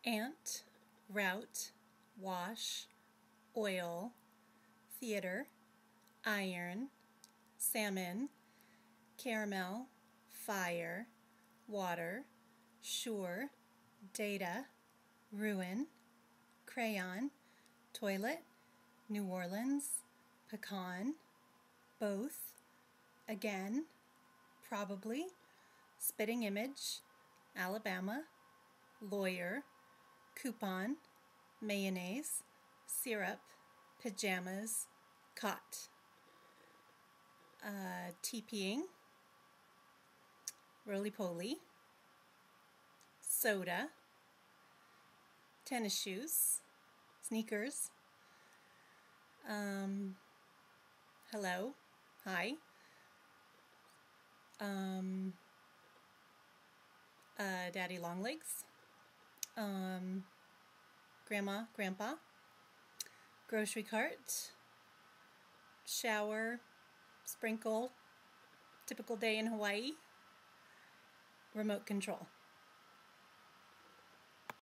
ant, route, wash, oil, theater, iron, salmon, caramel, fire, water, sure, data, ruin, crayon, toilet, New Orleans, pecan, both, again, probably, spitting image, Alabama, lawyer, coupon, mayonnaise, syrup, pajamas, cot. TPing, roly-poly, soda, tennis shoes, sneakers, hello, hi, daddy longlegs, grandma, grandpa, grocery cart, shower, sprinkle, typical day in Hawaii, remote control.